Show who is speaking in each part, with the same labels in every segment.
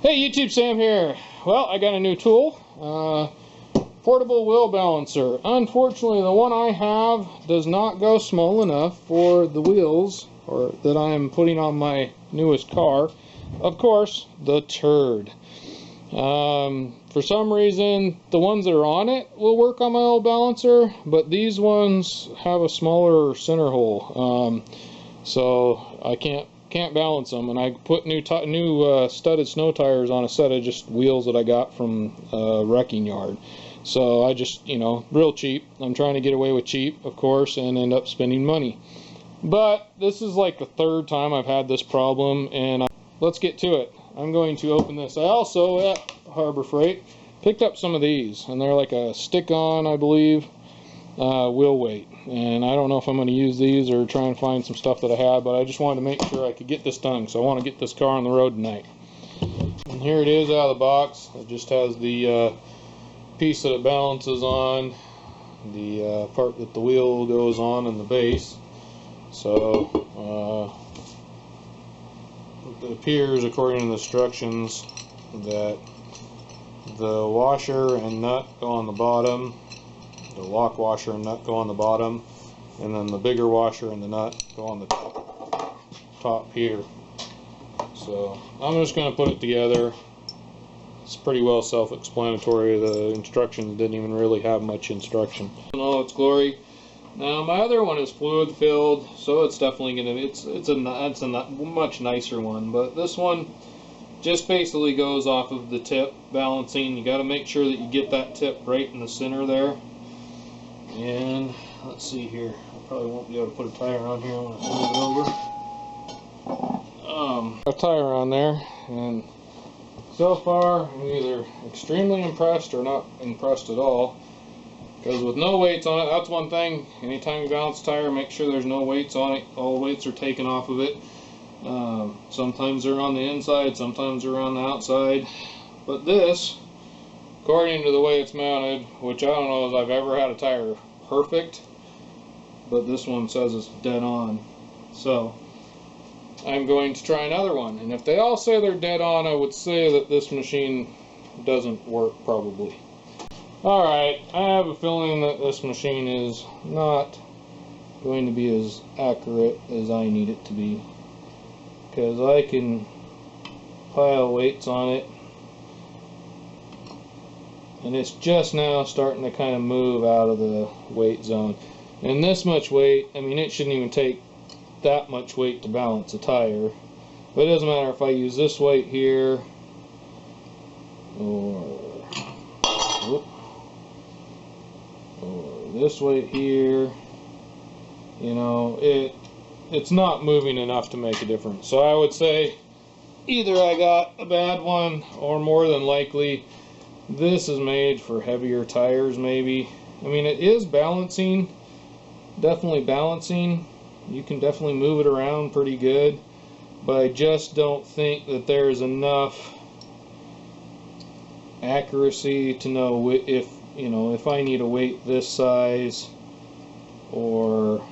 Speaker 1: Hey YouTube, Sam here. Well, I got a new tool, portable wheel balancer. Unfortunately, the one I have does not go small enough for the wheels that I am putting on my newest car. Of course, the turd. For some reason, the ones that are on it will work on my old balancer, but these ones have a smaller center hole, so I can't balance them. And I put new studded snow tires on a set of just wheels that I got from a wrecking yard. So I just, real cheap. I'm trying to get away with cheap, of course, and end up spending money. But this is like the third time I've had this problem, and let's get to it. I'm going to open this. I also, at Harbor Freight, picked up some of these, and they're like a stick-on, I believe, wheel weight. And I don't know if I'm going to use these or try and find some stuff that I have, but I just wanted to make sure I could get this done, so I want to get this car on the road tonight. And here it is out of the box. It just has the piece that it balances on, the part that the wheel goes on, and the base. So it appears, according to the instructions, that the washer and nut go on the bottom, the lock washer and nut go on the bottom, and then the bigger washer and the nut go on the top here. So I'm just going to put it together. It's pretty well self-explanatory. The instructions didn't even really have much instruction in all its glory. Now my other one is fluid filled, so it's definitely going to, it's a much nicer one, but this one just basically goes off of the tip balancing. You got to make sure that you get that tip right in the center there. And let's see here, I probably won't be able to put a tire on here. I want to move it over. A tire on there, and so far I'm either extremely impressed or not impressed at all. Because with no weights on it, that's one thing. Anytime you balance a tire, make sure there's no weights on it. All weights are taken off of it. Sometimes they're on the inside, sometimes they're on the outside. But this, according to the way it's mounted, which I don't know if I've ever had a tire perfect, but this one says it's dead on. So I'm going to try another one. And if they all say they're dead on, I would say that this machine doesn't work probably. Alright, I have a feeling that this machine is not going to be as accurate as I need it to be, because I can pile weights on it, and it's just now starting to kind of move out of the weight zone. And this much weight, I mean, it shouldn't even take that much weight to balance a tire, but it doesn't matter if I use this weight here or this weight here, it's not moving enough to make a difference. So I would say either I got a bad one, or more than likely this is made for heavier tires maybe. I mean, it is balancing, definitely balancing. You can definitely move it around pretty good, but I just don't think that there's enough accuracy to know if I need a weight this size, or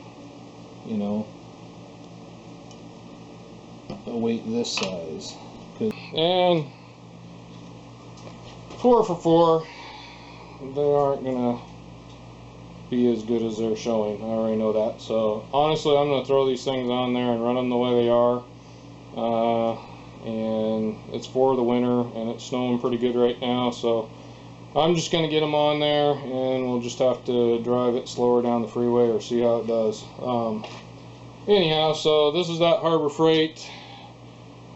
Speaker 1: a weight this size. And 4 for 4, they aren't gonna be as good as they're showing. I already know that. So honestly, I'm gonna throw these things on there and run them the way they are. And it's for the winter, and it's snowing pretty good right now, so I'm just going to get them on there, and we'll just have to drive it slower down the freeway or see how it does. Anyhow, so this is that Harbor Freight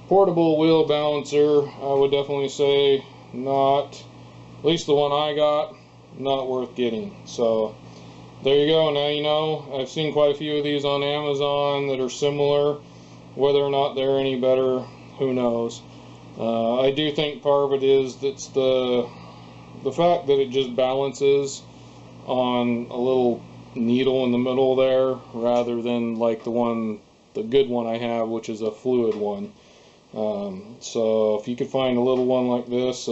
Speaker 1: portable wheel balancer. I would definitely say not, at least the one I got, not worth getting. So there you go. Now you know. I've seen quite a few of these on Amazon that are similar. Whether or not they're any better, who knows. I do think part of it is that's the fact that it just balances on a little needle in the middle there, rather than like the good one I have, which is a fluid one. So if you could find a little one like this,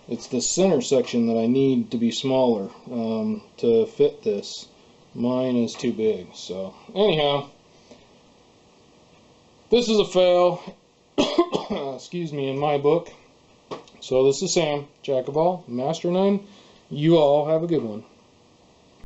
Speaker 1: it's the center section that I need to be smaller to fit this. Mine is too big. So anyhow, this is a fail. excuse me, in my book. So this is Sam, Jack of all, Master none. You all have a good one.